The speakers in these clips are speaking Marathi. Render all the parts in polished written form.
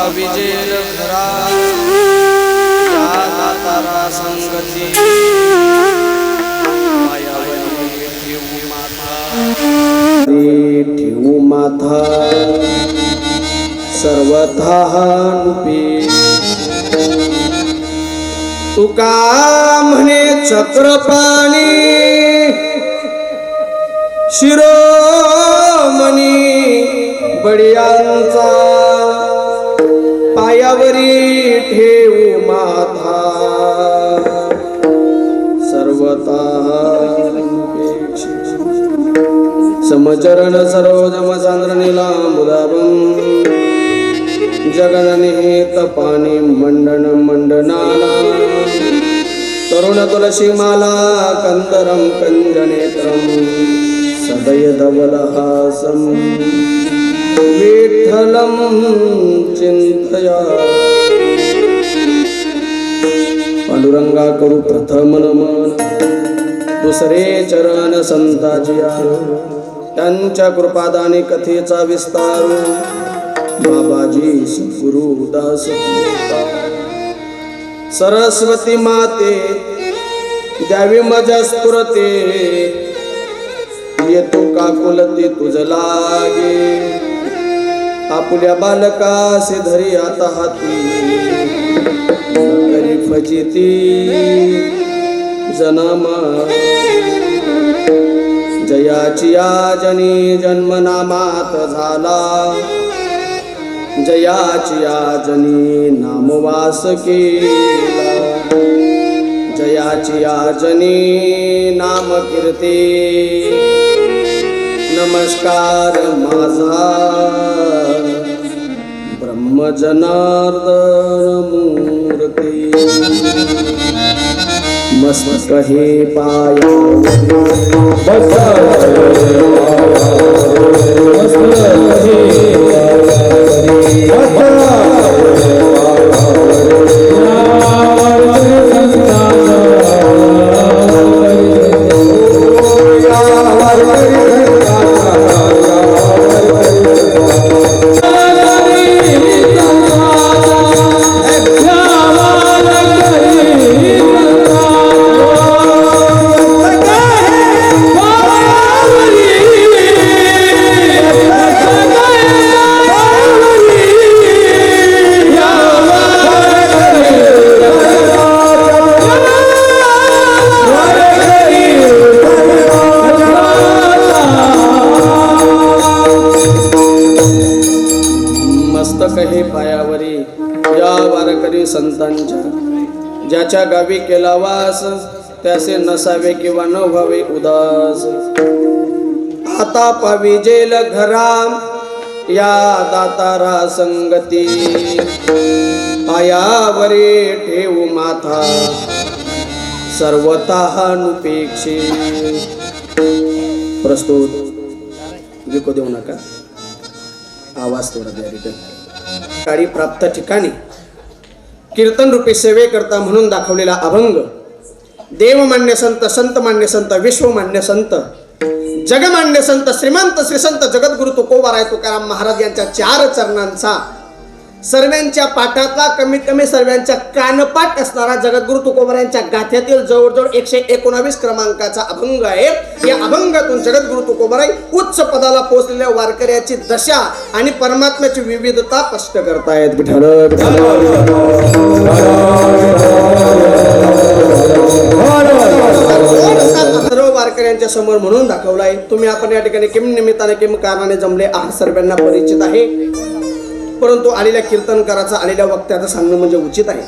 विजेल घरा या दातारा संगती ठेवू माथा सर्वथा तुका म्हणे चक्रपाणी शिरोमणी बडियांचा पायावरी ठेवू माथा सर्वथा समचरण सरोजम चांद्र नीलांबुदाभं जगननिहित पाणी मंडन मंडनाना तरुण तुलसी माला कंदरम कंजनेत्रम सदय धवलहासम विठ्ठलं चिंतया पांडुरंगा करू प्रथम नमन दुसरे चरण संताजिया त्यांच्या कृपादानी कथेचा विस्तार बाबाजी गुरुदास सरस्वती माते द्यावी मजा स्फुरते येतो काकुलते तुझ लागे आपुल्या बालकासे धरी आता हाती करी फजिती जनमा जयाची आजनी जन्मनामात झाला जयाची आजनी नामवास केला जयाची आजनी नाम कीर्ती नमस्कार माझा ब्रह्मजनार्दन मूर्ती मस्त हे पाया पायावरी या वारकरी संतांच्या ज्याच्या गावी केला वास त्याचे नसावे किंवा न व्हावे उदास आता पाविजेल घरा या दातारा संगती पायावरे ठेवू माथा सर्वतः नुपेक्षे. प्रस्तुत विको देऊ नका, आवाज थोडा द्या रिटर्न. काळी प्राप्त ठिकाणी कीर्तन रूपी सेवे करता म्हणून दाखवलेला अभंग देवमान्य संत, संतमान्य संत, विश्वमान्य संत, जगमान्य संत, श्रीमंत श्री संत जगद्गुरु तुकोबाराय तुकाराम महाराज यांच्या 4 चरणांचा सर्वांच्या पाठातला कमीत कमी सर्वांच्या कानपाठ असणारा जगद्गुरु तुकोबाराय यांच्या गाथ्यातील जवळजवळ 119 क्रमांकाचा अभंग आहे. या अभंगातून जगद्गुरु तुकोबाराय उच्च पदाला पोहोचलेल्या वारकऱ्याची दशा आणि परमात्म्याची विविधता स्पष्ट करतायत. विठ्ठल सर्व वारकऱ्यांच्या समोर म्हणून दाखवलाय. तुम्ही आपण या ठिकाणी किम निमित्ताने किम कारणाने जमले आहात सर्वांना परिचित आहे, परंतु आलेल्या कीर्तनकाराचा आलेल्या वक्त्याचं सांगणं म्हणजे उचित आहे.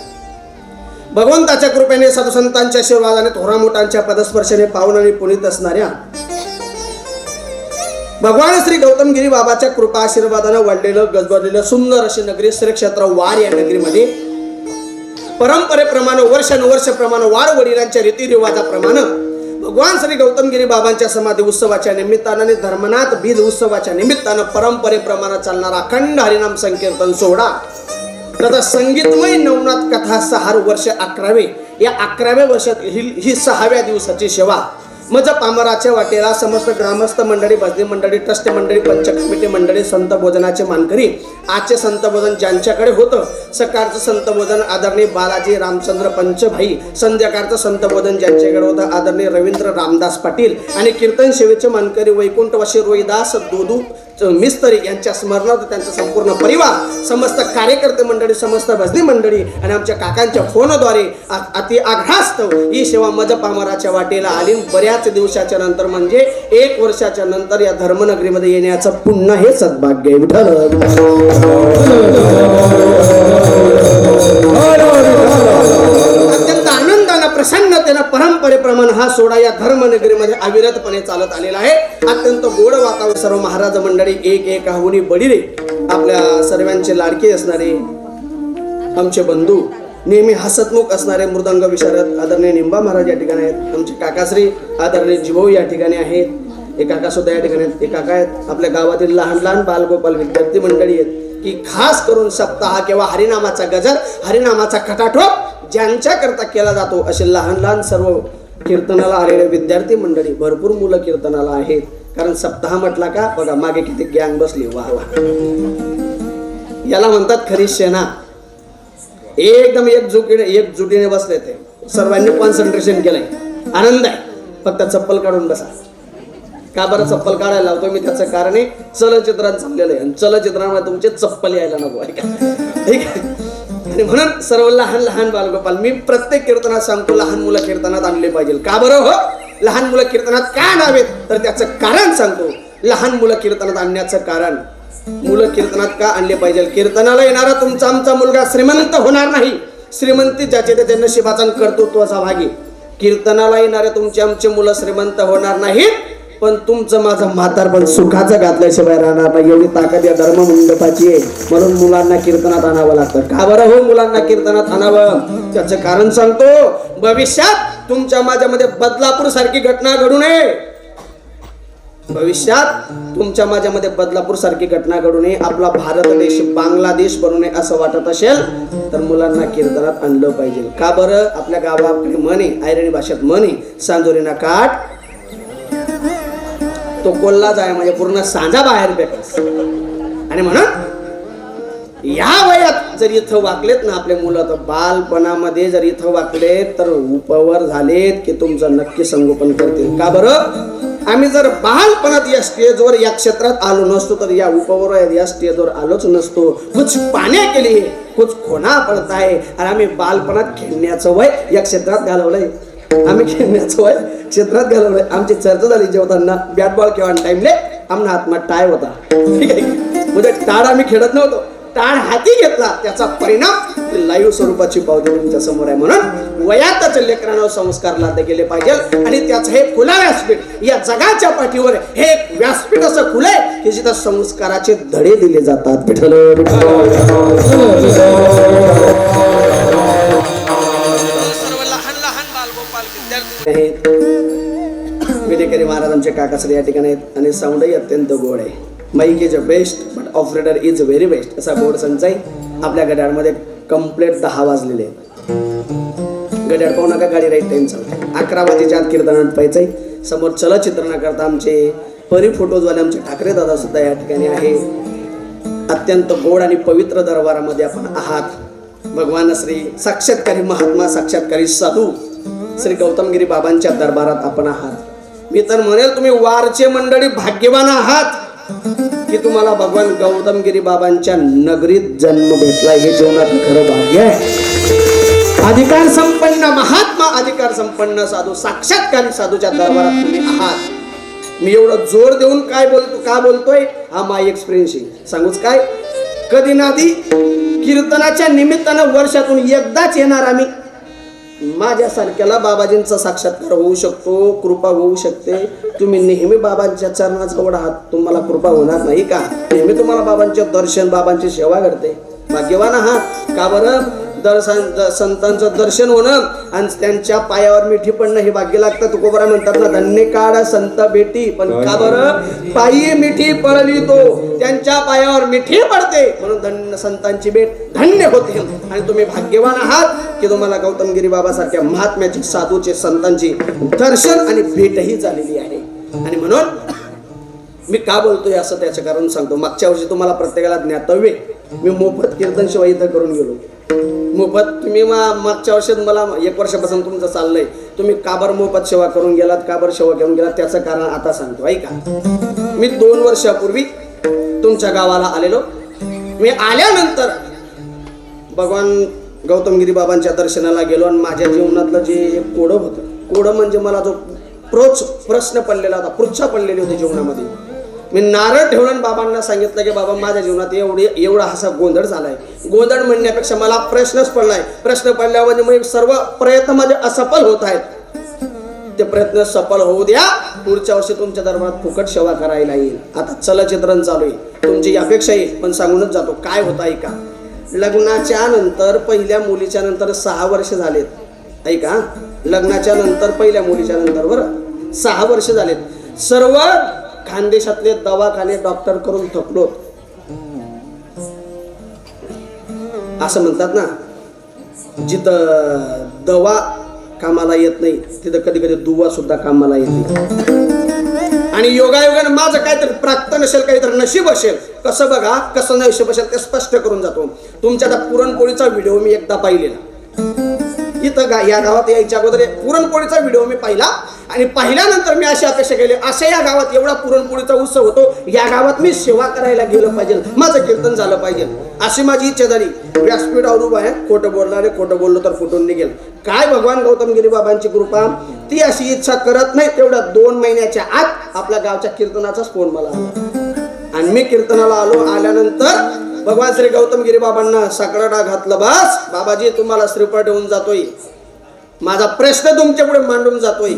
भगवंताच्या कृपेने साधुसंतांच्या आशीर्वादाने थोरा मोठ्यांच्या पदस्पर्शाने पावन आणि पुनीत असणाऱ्या भगवान श्री गौतमगिरी बाबाच्या कृपा आशीर्वादानं वाढलेलं गजबजलेलं सुंदर अशी नगरी श्री क्षेत्र वार या नगरीमध्ये परंपरेप्रमाणे वर्षानुवर्षप्रमाणे वार वडिलांच्या रीतिरिवाजाप्रमाणे भगवान श्री गौतमगिरी बाबांच्या समाधी उत्सवाच्या निमित्तानं आणि धर्मनाथ बीज उत्सवाच्या निमित्तानं परंपरेप्रमाणे चालणारा अखंड हरिनाम संकीर्तन सोहळा तथा संगीतमय नवनाथ कथा 6 वर्ष 11वे या 11व्या वर्षात ही 6व्या दिवसाची सेवा मज पामराच्या वाटेला समस्त ग्रामस्थ मंडळी, भजनी मंडळी, ट्रस्ट मंडळी, पंच कमिटी मंडळी, संत भोजनाचे मानकरी. आजचे संत भोजन ज्यांच्याकडे होतं, सकाळचं संत भोजन आदरणीय बालाजी रामचंद्र पंचभाई, संध्याकाळचं संत भोजन ज्यांच्याकडे होतं आदरणीय रवींद्र रामदास पाटील आणि कीर्तन सेवेचे मानकरी वैकुंठवासी रोहिदास दोदू मिस्त्री यांच्या स्मरणार्थ त्यांचा संपूर्ण परिवार, समस्त कार्यकर्ते मंडळी, समस्त भजनी मंडळी आणि आमच्या काकांच्या फोनद्वारे अति आग्रहास्तव ही सेवा मज पामराच्या वाटेला आली. बऱ्याच दिवसाच्या नंतर म्हणजे 1 वर्षाच्या नंतर या धर्मनगरीमध्ये येण्याचं पुन्हा हे सद्भाग्य अत्यंत आनंदानं प्रसन्नतेनं परंपरेप्रमाणे हा सोहळा या धर्मनगरीमध्ये अविरतपणे चालत आलेला आहे. अत्यंत गोड वातावरण, सर्व महाराज मंडळी एक आहुनी बडिरे, आपल्या सर्वांचे लाडके असणारे आमचे बंधू, नेहमी हसतमुख असणारे मृदंग विशारद आदरणीय निंबा महाराज या ठिकाणी आहेत. आमचे काकाश्री आदरणीय जिभाऊ या ठिकाणी आहेत. एक काका सुद्धा या ठिकाणी आहेत. एक काका आहेत आपल्या गावातील लहान लहान बालगोपाल विद्यार्थी मंडळी आहेत की खास करून सप्ताह किंवा हरिनामाचा गजर, हरिनामाचा खटाठोप ज्यांच्या करता केला जातो असे लहान लहान सर्व कीर्तनाला आलेले विद्यार्थी मंडळी, भरपूर मुलं कीर्तनाला आहेत. कारण सप्ताह म्हटला का बघा मागे किती गँग बसली, वा वा. याला म्हणतात खरी सेना. एकदम एकजुटीने बसले, ते सर्वांनी कॉन्सन्ट्रेशन केलंय. आनंद आहे. फक्त चप्पल काढून बसा. का बरं चप्पल काढायला लावतो मी? त्याचं कारण आहे चलचित्रात चाललेलं आहे आणि चलचित्रामध्ये तुमचे चप्पल यायला नको आहे का, ठीक आहे. आणि म्हणून सर्व लहान लहान बालगोपाल मी प्रत्येक कीर्तनात सांगतो लहान मुलं कीर्तनात आणले पाहिजे. का बरं हो? लहान मुलं कीर्तनात का आणावेत तर त्याचं कारण सांगतो. लहान मुलं कीर्तनात आणण्याचं कारण, मुलं कीर्तनात का आणले पाहिजे? कीर्तनाला येणारा तुमचा आमचा मुलगा श्रीमंत होणार नाही. श्रीमंती ज्याचे त्याच्या नशिबाचा कर्तृत्वाचा भागी. कीर्तनाला येणारे तुमचे आमचे मुलं श्रीमंत होणार नाहीत, पण तुमचं माझं म्हातारपण सुखाचं घातल्याशिवाय राहणार नाही. एवढी ताकद या धर्म मंडपाची आहे. म्हणून मुलांना कीर्तनात आणावं लागतं. का बरं हो मुलांना कीर्तनात आणावं? त्याचं कारण सांगतो. भविष्यात तुमच्या माझ्यामध्ये बदलापूर सारखी घटना घडू नये. भविष्यात तुमच्या माझ्यामध्ये बदलापूर सारखी घटना घडू नये, आपला भारत देश बांगलादेश बनू नये असं वाटत असेल तर मुलांना कीर्तनात आणलं पाहिजे. का बरं? आपल्या गावाकडे म्हणे, आयरणी भाषेत म्हणे, सांजोरीना काठ तो कोल्हा जाय म्हणजे पूर्ण सांजा बाहेर फेकस. आणि म्हणून या वयात जर इथं वाकलेत ना आपले मुलं, तर बालपणामध्ये जर इथं वाकले तर उपवर झालेत की तुमचं नक्की संगोपन करतील. का बरं? आम्ही जर बालपणात या स्टेजवर या क्षेत्रात आलो नसतो तर या उपवर या स्टेजवर आलोच नसतो. कुछ पाण्या केली, कुछ खोना पडताय. आणि आम्ही बालपणात खेळण्याचं वय या क्षेत्रात घालवलंय. आम्ही खेळण्याचं वय क्षेत्रात घालवलंय. आमची चर्चा झाली जेवताना बॅट बॉल खेळा टाइमले आमना हातमा टाय होता, ठीक आहे. म्हणजे टाळ आम्ही खेळत नव्हतो. टाळ हाती घेतला त्याचा परिणाम ती लाईव्ह स्वरूपाची पावती तुमच्या समोर आहे. म्हणून वयातच लेकरांवर संस्कार लादले गेले पाहिजे. आणि त्याचं हे खुला व्यासपीठ, या जगाच्या पाठीवर हे एक व्यासपीठ असं खुलं आहे की जिथं संस्काराचे धडे दिले जातात. विठ्ठल विडेकरी महाराज आमचे काकासरे या ठिकाणी आहेत. आणि साऊंडही अत्यंत गोड आहे. Mike is a best but operator is very best असा गोड संचाई आपल्या घड्याळमध्ये कंप्लीट 10 वाजलेले आहेत. घड्याळ पाहू नका, गाडी राईट टाइम चालते. 11 वाजेच्या आत कीर्तन पाहिजे. समोर चलचित्रण करता आमचे परी फोटोजवाले आमचे ठाकरे दादा सुद्धा या ठिकाणी आहे. अत्यंत गोड आणि पवित्र दरबारामध्ये आपण आहात. भगवान श्री साक्षात्कारी महात्मा साक्षात्कारी साधू श्री गौतमगिरी बाबांच्या दरबारात आपण आहात. मी तर म्हणेल तुम्ही वारचे मंडळी भाग्यवान आहात की तुम्हाला भगवान गौतमगिरी बाबांच्या नगरीत जन्म भेटला. हे जीवनात खरं भाग्य आहे. अधिकार संपन्न महात्मा, अधिकार संपन्न साधू, साक्षात्कारी साधूच्या दरबारात तुम्ही आहात. मी एवढं जोर देऊन का बोलतोय हा माय एक्सपिरियन्स सांगूच काय. कधी नादी कीर्तनाच्या निमित्तानं वर्षातून एकदाच येणार आम्ही. माझ्यासारख्याला बाबाजींचा साक्षात्कार होऊ शकतो, कृपा होऊ शकते. तुम्ही नेहमी बाबांच्या चरणाजवळ आहात, तुम्हाला कृपा होणार नाही का? नेहमी तुम्हाला बाबांचे दर्शन, बाबांची सेवा घडते. भाग्यवान आहात. का बरं? संतांचं दर्शन होणं आणि त्यांच्या पायावर मिठी पडणं हे भाग्य लागतं. तुकोबरा म्हणतात ना, धन्य काढ संत बेटी. पण का बरं? पायी मिठी पडली तो, त्यांच्या पायावर मिठी पडते म्हणून संतांची भेट धन्य होते. आणि तुम्ही भाग्यवान आहात की तुम्हाला गौतमगिरी बाबा सारख्या महात्म्याची, साधूचे, संतांची दर्शन आणि भेटही झालेली आहे. आणि म्हणून मी का बोलतोय असं त्याचं कारण सांगतो. मागच्या वर्षी तुम्हाला प्रत्येकाला ज्ञातव्य मी मोफत कीर्तन सेवा इथं करून गेलो. मोफत. तुम्ही मागच्या वर्षात मला 1 वर्षापासून तुमचं चाललंय, तुम्ही काबर मोफत सेवा करून गेलात, काबर सेवा घेऊन गेलात, त्याचं कारण आता सांगतो ऐका. मी 2 वर्षापूर्वी तुमच्या गावाला आलेलो. मी आल्यानंतर भगवान गौतमगिरी बाबांच्या दर्शनाला गेलो आणि माझ्या जीवनातलं जे कोडं होतं, कोडं म्हणजे मला जो प्रश्न पडलेला होता, पृच्छा पडलेली होती जीवनामध्ये. मी नारळ ठेवून बाबांना सांगितलं की बाबा माझ्या जीवनात एवढा असा गोंधळ झालाय. गोंधळ म्हणण्यापेक्षा मला प्रश्नच पडलाय. प्रश्न पडल्यावर मग सर्व प्रयत्न माझे असफल होत आहेत. ते प्रयत्न सफल होऊ द्या. पुढच्या वर्षी तुमच्या दरबारात फुकट सेवा करायला येईल. आता चलचित्रण चालू आहे, तुमची अपेक्षा येईल. पण सांगूनच जातो काय होतं ऐका. लग्नाच्या नंतर पहिल्या मुलीच्या नंतर 6 वर्ष झालेत. ऐका, लग्नाच्या नंतर पहिल्या मुलीच्या नंतर बरं 6 वर्ष झालेत. सर्व खानदेशातले दवाखाने डॉक्टर करून थकलो. असं म्हणतात ना, जिथं दवा कामाला येत नाही तिथं कधी कधी दुवा सुद्धा कामाला येते. आणि योगायोगाने माझं काहीतरी प्राप्त नसेल, काहीतरी नशीब असेल. कसं बघा, कसं नशीब असेल ते स्पष्ट करून जातो. तुमच्या आता पुरणपोळीचा व्हिडिओ मी एकदा पाहिलेला. इथं या गावात यायच्या अगोदर पुरणपोळीचा व्हिडिओ मी पाहिला. आणि पाहिल्यानंतर मी अशी अपेक्षा केली, अशा या गावात एवढा पुरणपोळीचा उत्सव होतो, या गावात मी सेवा करायला गेलं पाहिजे, माझं कीर्तन झालं पाहिजे, अशी माझी इच्छा झाली. व्यासपीठावर उभा आहे, खोटं बोलणारे, खोटं बोललो तर फुटून निघेल. काय भगवान गौतमगिरी बाबांची कृपा, ती अशी इच्छा करत नाही तेवढ्या 2 महिन्याच्या आत आपल्या गावच्या कीर्तनाचाच फोन मला आला. आणि मी कीर्तनाला आलो. आल्यानंतर भगवान श्री गौतमगिरी बाबांना साकडा घातलं. बस बाबाजी, तुम्हाला श्रीफळ ठेवून जातोय, माझा प्रश्न तुमच्या पुढे मांडून जातोय.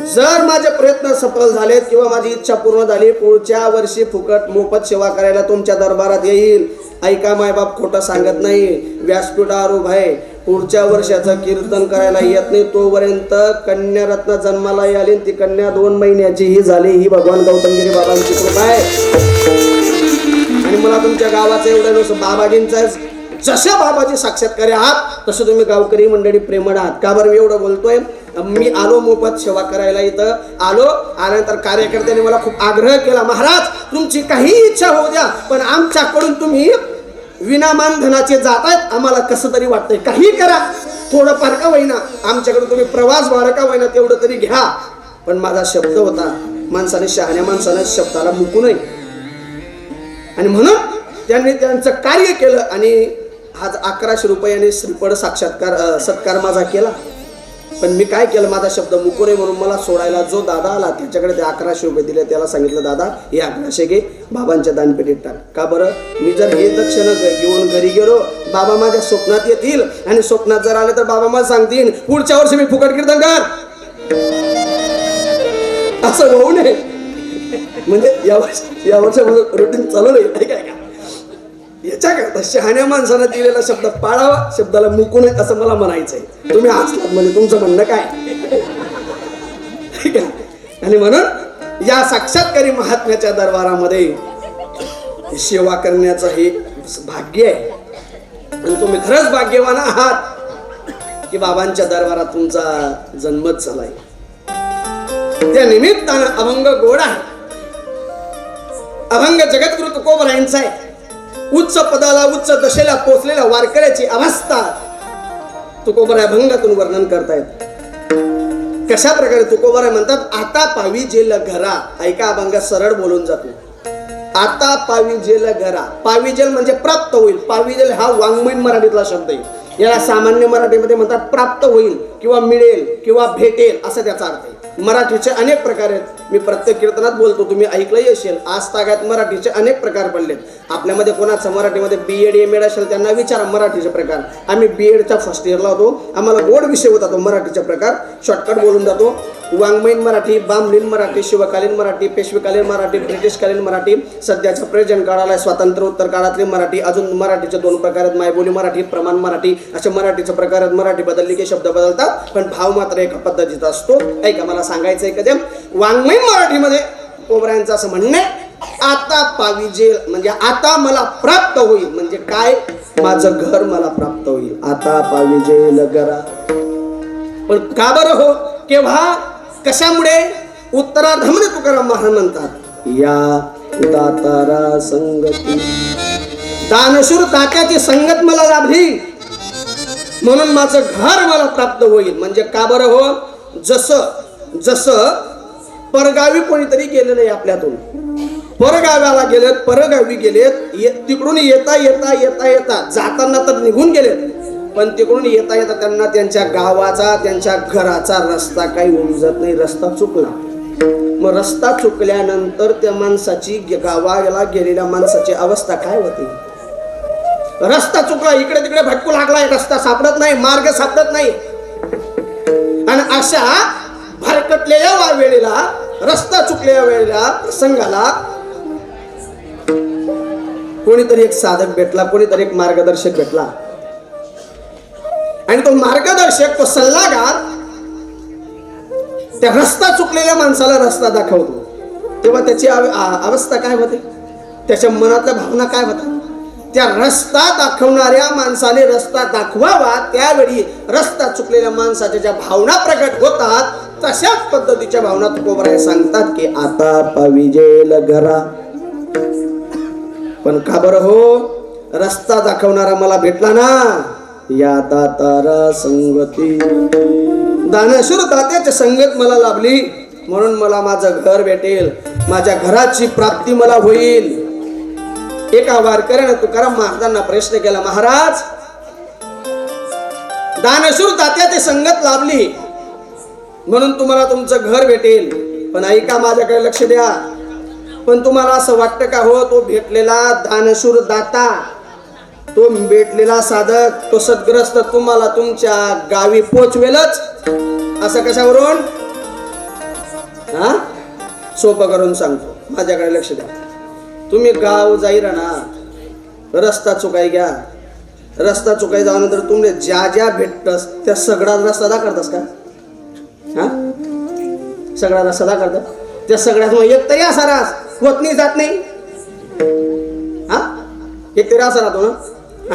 जर माझे प्रयत्न सफल झालेत किंवा माझी इच्छा पूर्ण झाली, पुढच्या वर्षी फुकट मोफत सेवा करायला तुमच्या दरबारात येईल. ऐका, मायबाप खोटं सांगत नाही. व्यासपीठावर उभा आहे. पुढच्या वर्षाचं कीर्तन करायला येत नाही तोपर्यंत कन्यारत्न जन्माला आली. ती कन्या 2 महिन्याची ही झाली. ही भगवान गौतमगिरी बाबांची कृपा आहे. आणि मला तुमच्या गावाचं एवढं नसतं, बाबाजींचा जशा बाबाजी साक्षात्कारी आहात तसं तुम्ही गावकरी मंडळी प्रेमळ आहात. का बरं मी एवढं बोलतोय? मी आलो मोफत सेवा करायला. इथं आल्यानंतर कार्यकर्त्यांनी मला खूप आग्रह केला, महाराज तुमची काही इच्छा होऊ द्या, पण आमच्याकडून तुम्ही विनामान धनाचे जातायत, आम्हाला कसं तरी वाटतंय, काही करा, थोडं फार का होईना, आमच्याकडे तुम्ही प्रवास भाडं का होईना तेवढं तरी घ्या. पण माझा शब्द होता, माणसाने, शहाण्या माणसाने शब्दाला मुकू नये. आणि म्हणून त्यांनी त्यांचं कार्य केलं. आणि आज 1100 रुपयाने श्रीफळ सत्कार माझा केला. पण मी काय केलं, माझा शब्द मुकू नये म्हणून मला सोडायला जो दादा आला त्याच्याकडे ते 1100 रुपये दिले. त्याला सांगितलं, दादा हे 1100 घे, बाबांच्या दानपेटीत टाक. का बरं, मी जर हे दक्षिण घेऊन घरी गेलो, बाबा माझ्या स्वप्नात येतील आणि स्वप्नात जर आले तर बाबा मला सांगतील पुढच्या वर्षी मी फुकट कीर्तन कर. असं होऊ नये म्हणजे या वर्षामध्ये रुटीन चालू नाही काय का. याच्याकरता शहाण्या माणसानं दिलेला शब्द पाळावा, शब्दाला मुकू नये असं मला म्हणायचंय. तुम्ही हसलात म्हणजे तुमचं म्हणणं काय. ठीक आहे. आणि म्हणून या साक्षात्कारी महात्म्याच्या दरबारामध्ये सेवा करण्याचं हे भाग्य आहे. आणि तुम्ही खरंच भाग्यवान आहात की बाबांच्या दरबारात तुमचा जन्मच झालाय. त्या निमित्तानं अभंग गोड आहे. अभंग जगद्गुरु तुकोबरायांचा आहे. उच्च पदाला उच्च दशेला पोचलेल्या वारकऱ्याची अवस्था तुकोबराय अभंगातून वर्णन करतायत. कशा प्रकारे तुकोबराय म्हणतात, आता पावी जेल घरा. ऐका, अभंगात सरळ बोलून जातो. आता पावी जेल घरा. पावी जेल म्हणजे प्राप्त होईल. पावी जेल हा वाङ्मयीन मराठीतला शब्द आहे. याला सामान्य मराठीमध्ये म्हणतात प्राप्त होईल किंवा मिळेल किंवा भेटेल असा त्याचा अर्थ आहे. मराठीचे अनेक प्रकार आहेत. मी प्रत्येक कीर्तनात बोलतो, तुम्ही ऐकलंही असेल. आज तागात मराठीचे अनेक प्रकार पडलेत. आपल्यामध्ये कोणाचं मराठीमध्ये BEd MAd असेल त्यांना विचारा मराठीचे प्रकार. आम्ही BEdच्या फर्स्ट इयरला होतो. आम्हाला गोड विषय होता तो मराठीचे प्रकार. शॉर्टकट बोलून जातो. वाङ्मयीन मराठी, बामलीन मराठी, शिवकालीन मराठी, पेशवेकालीन मराठी, ब्रिटिशकालीन मराठी, सध्याच्या प्रेझेंट काळाला स्वातंत्र्योत्तर काळातली मराठी. अजून मराठीचे 2 प्रकार आहेत, मायबोली मराठी, प्रमाण मराठी. असे मराठीचे प्रकार आहेत. मराठी बदलली की शब्द बदलतात पण भाव मात्र एका पद्धतीचा असतो. ऐका, मला सांगायचं आहे कधी वाङ्मयीन मराठीमध्ये कोबऱ्यांचं असं म्हणणं आहे, आता पावी जेल म्हणजे आता मला प्राप्त होईल. म्हणजे काय, माझं घर मला प्राप्त होईल. आता पावी जेल घरा. पण का बरं हो, केव्हा, कशामुळे? उत्तरार्धामध्ये तुकाराम महाराज म्हणतात, या दातारा संगती. दानशूर तात्याची संगत मला लाभली म्हणून माझं घर मला प्राप्त होईल. म्हणजे का बरं हो, जसं परगावी कोणीतरी गेलेलं आहे आपल्यातून. परगाव्याला गेलेत, परगावी गेलेत, तिकडून येता येता येता येता जाताना तर निघून गेलेत, पण तिकडून येता येता त्यांना त्यांच्या गावाचा, त्यांच्या घराचा रस्ता काही उमजत नाही. रस्ता चुकला. मग रस्ता चुकल्यानंतर त्या माणसाची, गावाला गेलेल्या माणसाची अवस्था काय होती? रस्ता चुकला, इकडे तिकडे भटकू लागलाय, रस्ता सापडत नाही, मार्ग सापडत नाही. आणि अशा भरकटलेल्या वेळेला, रस्ता चुकलेल्या वेळेला, प्रसंगाला कोणीतरी एक साधक भेटला, कोणीतरी एक मार्गदर्शक भेटला. आणि तो मार्गदर्शक, तो सल्लागार त्या रस्ता चुकलेल्या माणसाला रस्ता दाखवतो. तेव्हा त्याची अवस्था काय होते, त्याच्या मनातल्या भावना काय होतात? त्या रस्ता दाखवणाऱ्या माणसाने रस्ता दाखवावा त्यावेळी रस्ता चुकलेल्या माणसाच्या ज्या भावना प्रकट होतात तशाच पद्धतीच्या भावना तुकोबराय सांगतात की आता पावी जेल घरा. पण का बरं हो, रस्ता दाखवणारा मला भेटला ना, या दातारा संगती. दानशूर तात्याची संगत मला लाभली म्हणून मला माझं घर भेटेल, माझ्या घराची प्राप्ती मला होईल. एका वारकऱ्याने तुकाराम महाराजांना प्रश्न केला, महाराज दानशूर तात्याची संगत लाभली म्हणून तुम्हाला तुमचं घर भेटेल, पण ऐका माझ्याकडे लक्ष द्या. पण तुम्हाला असं वाटतं का हो, तो भेटलेला दानशूर दाता, तो भेटलेला साधक, तो सद्ग्रस्त तुम्हाला तुमच्या गावी पोचवेलच? असं कशावरून? सोपं करून सांगतो, माझ्याकडे लक्ष द्या. तुम्ही गाव जाईल ना, रस्ता चुकाय घ्या. रस्ता चुकाय जाऊनंतर तुम्ही ज्या ज्या भेटतस त्या सगळा रस्ता दाखवतास का? सगळा रस्ता दाखवतात त्या सगळ्यात मग एक तरी असा रास होत नाही, जात नाही. एक तरी असा राहतो ना.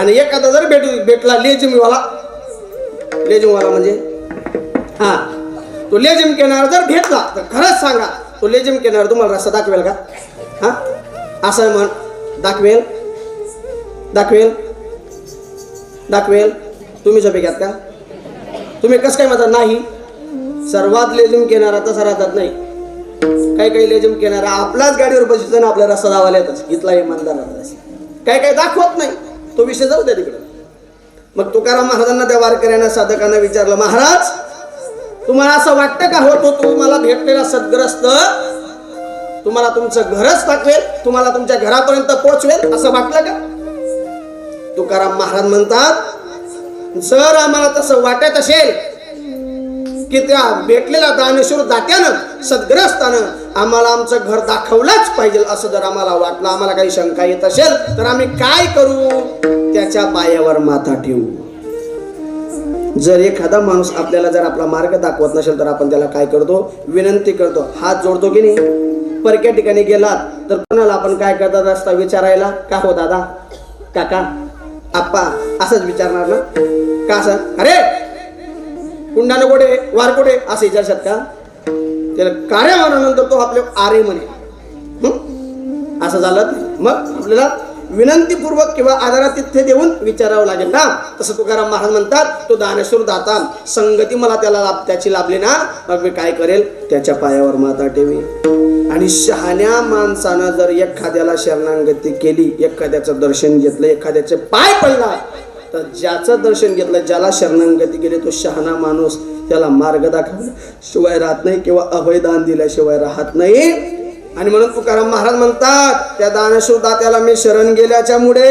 आणि एखादा जर भेटला लेजिमवाला म्हणजे तो लेजिम केनार जर भेटला तर खरंच सांगा, तो लेजिम केनार तुम्हाला रस्ता दाखवेल का? असं म्हण, दाखवेल तुम्ही झोपेघ्यात का? तुम्ही कसं काय म्हणता? नाही. सर्वात लेजिम केणारा तसा राहतात नाही. काही लेजिम केणारा आपलाच गाडीवर बसतो ना, आपला रस्ता दावाला येतच, इथला इमानदार राहतात. काही दाखवत नाही, तो विषय जाऊ द्या तिकडे. मग तुकाराम महाराजांना त्या वारकऱ्यांना साधकांना विचारलं, महाराज तुम्हाला असं वाटतं का हो तो तुम्हाला भेटलेला सद्ग्रस्त तुम्हाला तुमचं घरच दाखवेल, तुम्हाला तुमच्या घरापर्यंत पोहोचवेल असं वाटलं का? तुकाराम महाराज म्हणतात जर आम्हाला तसं वाटत असेल की त्या भेटलेल्या दानेश्वर दात्यानं सद्ग्रस्तानं आम्हाला आमचं घर दाखवलंच पाहिजे असं जर आम्हाला वाटलं, आम्हाला काही शंका येत असेल तर आम्ही काय करू? त्याच्या पायावर माथा ठेवू. जर एखादा माणूस आपल्याला जर आपला मार्ग दाखवत नसेल तर आपण त्याला काय करतो? विनंती करतो, हात जोडतो की नाही? परक्या ठिकाणी गेलात तर कोणाला आपण काय करतात? रस्ता विचारायला का हो दादा, काका, आप्पा असंच विचारणार ना? का असं अरे कुंडाने कोठे वार कोठे असं विचारशात का? त्याला कार्य म्हणल्यानंतर तो आपले आरे म्हणे. असं झालं मग आपल्याला विनंतीपूर्वक किंवा आदरातिथ्य देऊन विचारावं लागेल ना. तसं तुकाराम महाराज म्हणतात तो दानेश्वर दाता संगती मला त्याची लाभली ना मग मी काय करेल? त्याच्या पायावर माथा ठेवी. आणि शहाण्या माणसानं जर एखाद्याला शरणागती केली, एखाद्याचं दर्शन घेतलं, एखाद्याचे पाय पडला तर ज्याचं दर्शन घेतलं, ज्याला शरणागती केली तो शहाणा माणूस त्याला मार्ग दाखवला शिवाय राहत नाही किंवा अभयदान दिल्याशिवाय राहत नाही. आणि म्हणून तुकाराम महाराज म्हणतात त्या दानेश्वर दात्याला मी शरण गेल्याच्या मुळे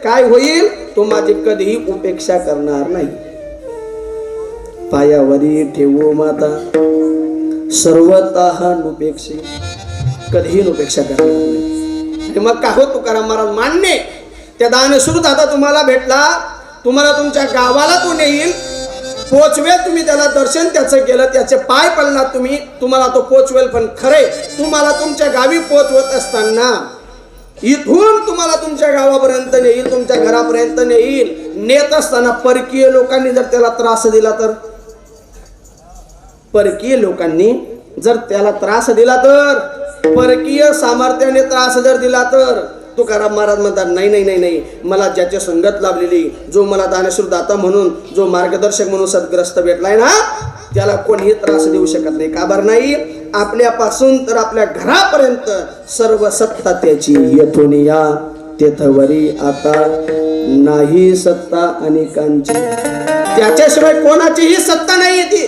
काय होईल? तो माझी कधीही उपेक्षा करणार नाही. पायावरी ठेवू माता सर्वतः नुपेक्षे, कधीही नुपेक्षा करणार नाही. आणि मग का हो तुकाराम महाराज मान्य त्या दानेश्वर दाता तुम्हाला भेटला, तुम्हाला तुमच्या गावाला तो नेईल, पोचवेल, तुम्ही त्याला दर्शन त्याचं केलं, त्याचे पाय पडला तुम्हाला तो पोचवेल. पण खरे तुम्हाला तुमच्या गावी पोचवत असताना इथून तुम्हाला तुमच्या गावापर्यंत नेईल, तुमच्या घरापर्यंत नेईल, नेत असताना परकीय लोकांनी जर त्याला त्रास दिला तर, परकीय लोकांनी जर त्याला त्रास दिला तर, परकीय सामर्थ्याने त्रास जर दिला तर तुकाराम महाराज म्हणतात नाही नाही नाही नाही, मला ज्याची संगत लाभलेली, जो मला दानेश्वर दाता म्हणून, जो मार्गदर्शक म्हणून सद्ग्रस्त भेटलाय ना त्याला कोणीही त्रास देऊ शकत नाही. का बरं नाही? आपल्यापासून तर आपल्या घरापर्यंत सर्व सत्ता त्याची. येथून या तेथवरी आता नाही सत्ता अनेकांची, त्याच्याशिवाय कोणाचीही सत्ता नाही येते.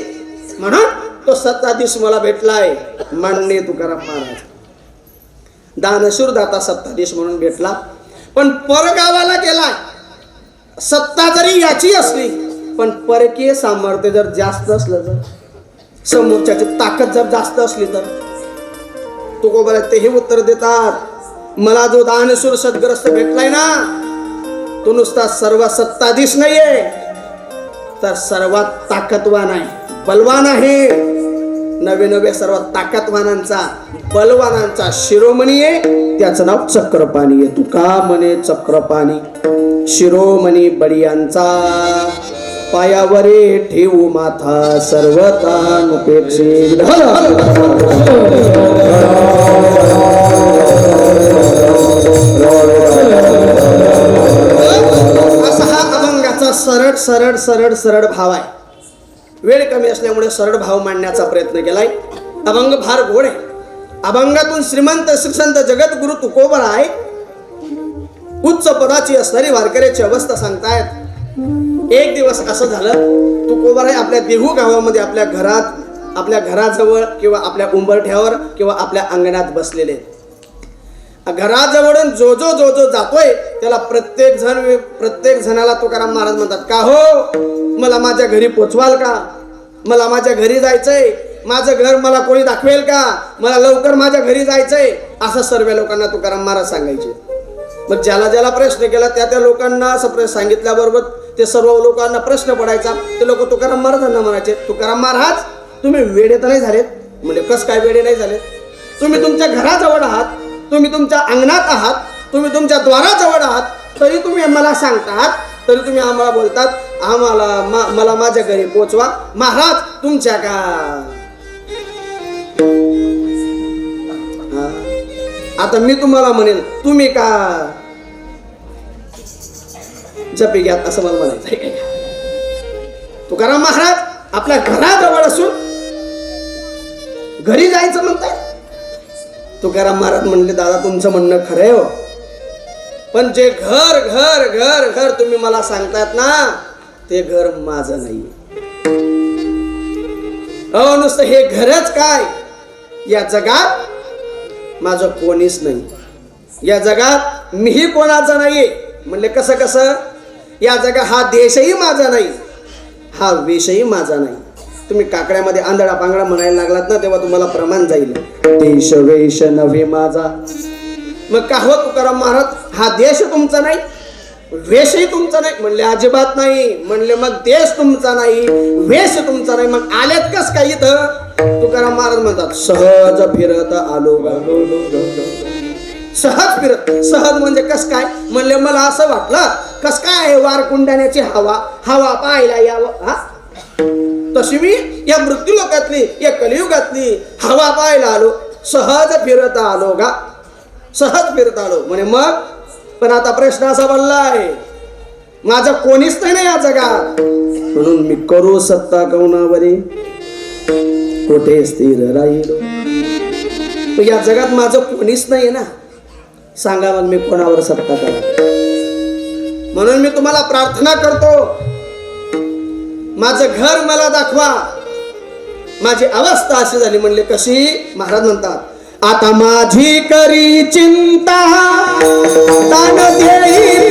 म्हणून तो सत्ताधीश मला भेटलाय. माननीय तुकाराम महाराज दानेश्वर दाता सत्ताधीश म्हणून भेटला, पण परगावाला गेलाय. सत्ता जरी याची असली पण परकीय सामर्थ्य जर जास्त असलं तर, समोरच्याची ताकद जर जास्त असली तर तुकोबा ते हे उत्तर देतात मला जो दानेश्वर सद्ग्रस्त भेटलाय ना तो नुसता सर्व सत्ताधीश नाहीये तर सर्वात ताकदवान आहे, बलवान आहे. नवे नवे सर्व ताकदवानांचा बलवानांचा शिरोमणी आहे, त्याचं नाव चक्रपाणी आहे. तुका म्हणे चक्रपाणी शिरोमणी बळीयांचा, पायावरे ठेवू माथा सर्वता नुपेक्षे. असा हा अभंगाचा सरळ सरळ सरळ सरळ भाव आहे. वेळ कमी असल्यामुळे सरळ भाव मांडण्याचा प्रयत्न केलाय. अभंग फार गोड आहे. अभंगातून श्रीमंत श्रीसंत जगद्गुरु तुकोबराय उच्च पदाची असणारी वारकऱ्याची अवस्था सांगतायत. एक दिवस असं झालं, तुकोबराय आपल्या देहू गावामध्ये आपल्या घराजवळ किंवा आपल्या उंबरठ्यावर किंवा आपल्या अंगणात बसलेले. घराजवळून जो जो जो जो जातोय त्याला प्रत्येक जणाला तुकाराम महाराज म्हणतात का हो मला माझ्या घरी पोचवाल का? मला माझ्या घरी जायचंय, माझं घर मला कोणी दाखवेल का? मला लवकर माझ्या घरी जायचंय, असं सर्व लोकांना तुकाराम महाराज सांगायचे. मग ज्याला प्रश्न केला त्या लोकांना असं सांगितल्याबरोबर ते सर्व लोकांना प्रश्न पडायचा. ते लोक तुकाराम महाराजांना म्हणायचे तुकाराम महाराज तुम्ही वेडे तर नाही झालेत? म्हणजे कस काय वेडे नाही झाले? तुम्ही तुमच्या घराजवळ आहात, तुम्ही तुमच्या अंगणात आहात, तुम्ही तुमच्या द्वाराजवळ आहात, तरी तुम्ही मला सांगतात, तरी तुम्ही आम्हाला बोलतात मला माझ्या घरी पोचवा. महाराज तुमच्या का आता मी तुम्हाला म्हणेल तुम्ही का जपी घ्यात असं मला म्हणायचं. तुकाराम महाराज आपल्या घराजवळ असून घरी जायचं म्हणताय. तुकाराम महाराज म्हणले दादा तुमचं म्हणणं खरं आहे हो, पण जे घर घर घर घर तुम्ही मला सांगतात ना ते घर माझं नाही. अहो नुसतं हे घरच काय, या जगात माझं कोणीच नाही, या जगात मीही कोणाचा नाहीये. म्हणले कसं कसं, या जगा हा देशही माझा नाही, हा वेशही माझा नाही. तुम्ही काकड्यामध्ये आंधळा पांगडा म्हणायला लागलात ना, तेव्हा तुम्हाला प्रमाण जाईल. देश वेश नव्हे माझा. मग का हो तुकाराम महाराज, हा देश तुमचा नाही, वेशही तुमचा नाही? म्हणले अजिबात नाही. म्हणले मग देश तुमचा नाही, वेश तुमचा नाही, मग आल्यात कस काय इथं? तुकाराम महाराज म्हणतात सहज फिरत आलो. सहज फिरत, सहज म्हणजे कस काय? म्हणले मला असं वाटलं कस काय वारकुंडाण्याची हवा, हवा पाहायला यावं. हा, तशी मी या मृत्यू लोकातली, या कलियुगातली हवा पाहायला आलो. सहज फिरत आलो गा, सहज फिरत आलो. म्हणे मग पण आता प्रश्न असा बनलाय, माझं कोणीच नाही ना या जगात, म्हणून मी करू सत्ता कौनावरी, कुठे स्थिर राहिलो. या जगात माझं कोणीच नाहीये ना, सांगा मग मी कोणावर सत्ता करा. म्हणून मी तुम्हाला प्रार्थना करतो, माझं घर मला दाखवा. माझी अवस्था अशी झाली. म्हणले कशी? महाराज म्हणतात आता माझी करी चिंता, तान देई